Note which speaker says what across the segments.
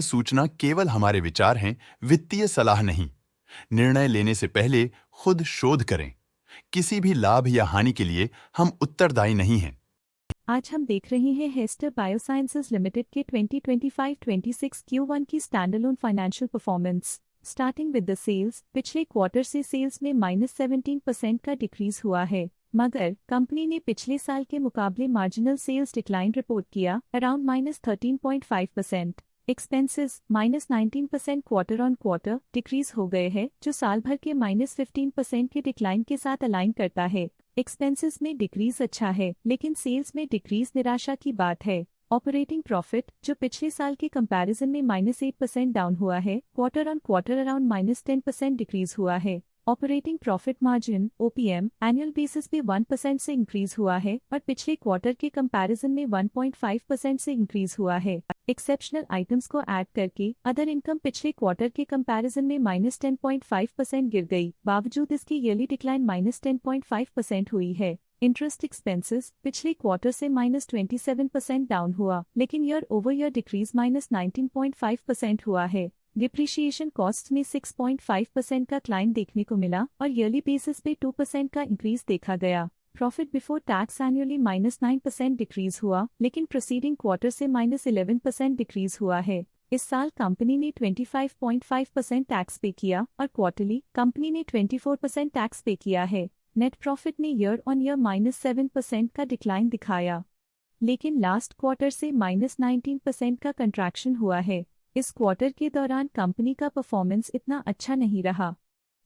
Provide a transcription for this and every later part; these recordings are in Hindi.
Speaker 1: सूचना केवल हमारे विचार हैं, वित्तीय सलाह नहीं। निर्णय लेने से पहले खुद शोध करें। किसी भी लाभ या हानि के लिए हम उत्तरदायी नहीं हैं।
Speaker 2: आज हम देख रहे हैं हेस्टर बायोसाइंसेज लिमिटेड के 2025-26 Q1 की standalone financial performance. Starting with the sales, पिछले क्वार्टर से सेल्स में -17% का डिक्रीज हुआ है, मगर कंपनी ने पिछले साल के मुकाबले मार्जिनल सेल्स डिक्लाइन रिपोर्ट किया, around -13.5%। Expenses -19% quarter on quarter decrease हो गए हैं, जो साल भर के -15% के डिक्लाइन के साथ अलाइन करता है। एक्सपेंसेस में डिक्रीज अच्छा है, लेकिन सेल्स में डिक्रीज निराशा की बात है। ऑपरेटिंग प्रॉफिट, जो पिछले साल के कंपैरिजन में -8% डाउन हुआ है, quarter on quarter around -10% decrease हुआ है। Operating profit margin OPM annual basis पे 1% से इंक्रीज हुआ है और पिछले क्वार्टर के कंपैरिजन में 1.5% से इंक्रीज हुआ है। एक्सेप्शनल आइटम्स को ऐड करके अदर इनकम पिछले क्वार्टर के कंपैरिजन में -10.5% गिर गई, बावजूद इसकी ईयरली डिक्लाइन -10.5% हुई है। इंटरेस्ट एक्सपेंसेस पिछले क्वार्टर से -27% डाउन हुआ, लेकिन ईयर ओवर ईयर डिक्रीज -19.5% हुआ है। डिप्रिशिएशन कॉस्ट में 6.5% का क्लाइम देखने को मिला और ईयरली बेसिस पे 2% का इंक्रीज देखा गया। Profit before tax annually -9% decrease हुआ, लेकिन प्रोसीडिंग क्वार्टर से -11% डिक्रीज हुआ है। इस साल कंपनी ने 25.5% टैक्स पे किया और क्वार्टरली कंपनी ने 24% टैक्स पे किया है। नेट प्रॉफिट ने ईयर ऑन ईयर -7% का डिक्लाइन दिखाया, लेकिन लास्ट क्वार्टर से -19% का कंट्रैक्शन हुआ है। इस क्वार्टर के दौरान कंपनी का परफॉर्मेंस इतना अच्छा नहीं रहा।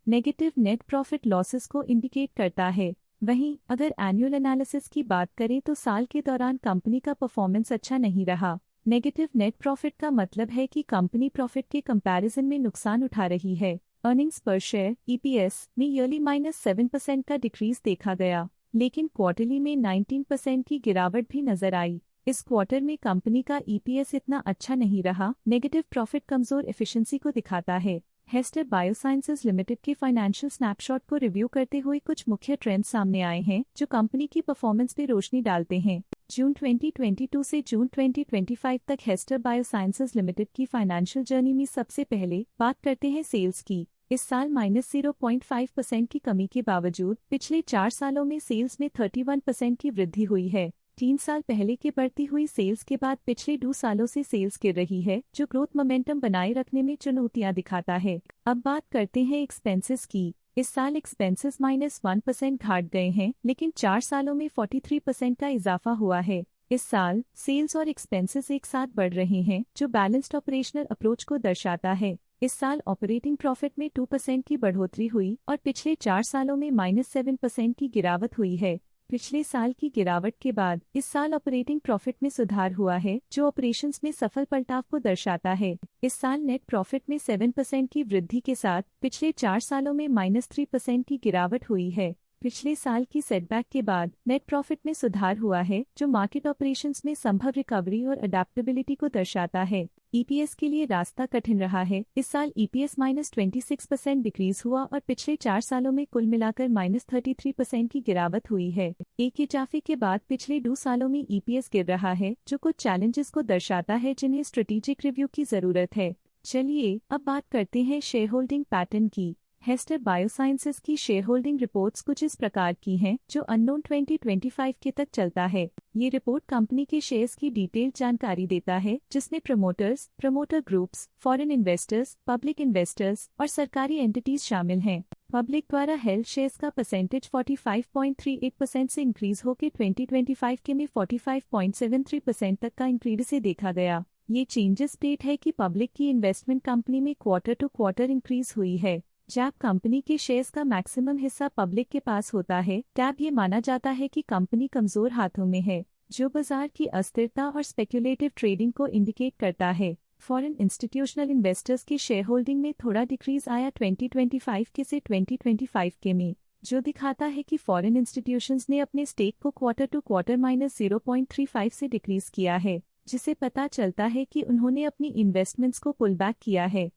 Speaker 2: नेगेटिव नेट प्रॉफिट लॉसेस को इंडिकेट करता है। वहीं अगर एनुअल एनालिसिस की बात करें तो साल के दौरान कंपनी का परफॉर्मेंस अच्छा नहीं रहा। नेगेटिव नेट प्रॉफिट का मतलब है कि कंपनी प्रॉफिट के कंपैरिजन में नुकसान उठा रही है। अर्निंग्स पर शेयर EPS में ईयरली -7% का डिक्रीज देखा गया, लेकिन क्वार्टरली में 19% की गिरावट भी नजर आई। इस क्वार्टर में कंपनी का EPS इतना अच्छा नहीं रहा। नेगेटिव प्रॉफिट कमजोर एफिशिएंसी को दिखाता है। हेस्टर बायोसाइंसेज लिमिटेड के फाइनेंशियल स्नैपशॉट को रिव्यू करते हुए कुछ मुख्य ट्रेंड्स सामने आए हैं, जो कंपनी की परफॉर्मेंस पे रोशनी डालते हैं। जून 2022 से जून 2025 तक हेस्टर बायोसाइंसेज लिमिटेड की फाइनेंशियल जर्नी में सबसे पहले बात करते हैं सेल्स की। इस साल -0.5% की कमी के बावजूद पिछले 4 सालों में सेल्स में 31% की वृद्धि हुई है। 3 साल पहले के बढ़ती हुई सेल्स के बाद पिछले 2 सालों से सेल्स गिर रही है, जो ग्रोथ मोमेंटम बनाए रखने में चुनौतियां दिखाता है। अब बात करते हैं एक्सपेंसेस की। इस साल एक्सपेंसेस -1% घट गए हैं, लेकिन 4 सालों में 43% का इजाफा हुआ है। इस साल सेल्स और एक्सपेंसेस एक साथ बढ़ रहे हैं, जो बैलेंस्ड ऑपरेशनल अप्रोच को दर्शाता है। इस साल ऑपरेटिंग प्रॉफिट में 2% की बढ़ोतरी हुई और पिछले 4 सालों में -7% की गिरावट हुई है। पिछले साल की गिरावट के बाद इस साल ऑपरेटिंग प्रॉफिट में सुधार हुआ है, जो ऑपरेशंस में सफल पलटाव को दर्शाता है। इस साल नेट प्रॉफिट में 7% की वृद्धि के साथ पिछले 4 सालों में -3% की गिरावट हुई है। पिछले साल की सेटबैक के बाद नेट प्रॉफिट में सुधार हुआ है, जो मार्केट ऑपरेशंस में संभव रिकवरी और अडेप्टेबिलिटी को दर्शाता है। EPS के लिए रास्ता कठिन रहा है। इस साल EPS -26% डिक्रीज हुआ और पिछले 4 सालों में कुल मिलाकर -33% की गिरावट हुई है। एक इजाफे के बाद पिछले 2 सालों में EPS गिर रहा है, जो कुछ चैलेंजेस को दर्शाता है जिन्हें स्ट्रेटेजिक रिव्यू की जरूरत है। चलिए अब बात करते हैं शेयर होल्डिंग पैटर्न की। हेस्टर बायोसाइंसेज की शेयर होल्डिंग रिपोर्ट्स कुछ इस प्रकार की हैं, जो अननोन 2025 के तक चलता है। ये रिपोर्ट कंपनी के शेयर्स की डिटेल्ड जानकारी देता है, जिसमें promoters, promoter groups, foreign investors, public investors और सरकारी एंटिटीज शामिल हैं। पब्लिक द्वारा हेल्ड शेयर्स का परसेंटेज 45.38% से इंक्रीज होकर 2025 के में 45.73% तक का इंक्रीज से देखा गया। ये चेंजेस स्टेट है कि पब्लिक की इन्वेस्टमेंट कंपनी में क्वार्टर टू क्वार्टर इंक्रीज हुई है। जब कंपनी के शेयर्स का मैक्सिमम हिस्सा पब्लिक के पास होता है, तब ये माना जाता है कि कंपनी कमजोर हाथों में है, जो बाजार की अस्थिरता और स्पेक्युलेटिव ट्रेडिंग को इंडिकेट करता है। फॉरेन इंस्टीट्यूशनल इन्वेस्टर्स की शेयर होल्डिंग में थोड़ा डिक्रीज आया 2025 के से 2025 के में, जो दिखाता है कि फॉरेन इंस्टीट्यूशंस ने अपने स्टेक को क्वार्टर टू क्वार्टर -0.35 से डिक्रीज किया है, जिसे पता चलता है कि उन्होंने अपनी इन्वेस्टमेंट्स को पुल बैक किया है।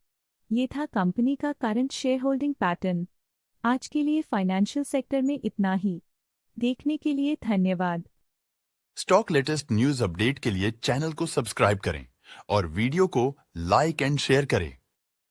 Speaker 2: ये था कंपनी का करंट शेयर होल्डिंग पैटर्न। आज के लिए फाइनेंशियल सेक्टर में इतना ही। देखने के लिए धन्यवाद।
Speaker 1: स्टॉक लेटेस्ट न्यूज अपडेट के लिए चैनल को सब्सक्राइब करें और वीडियो को लाइक एंड शेयर करें।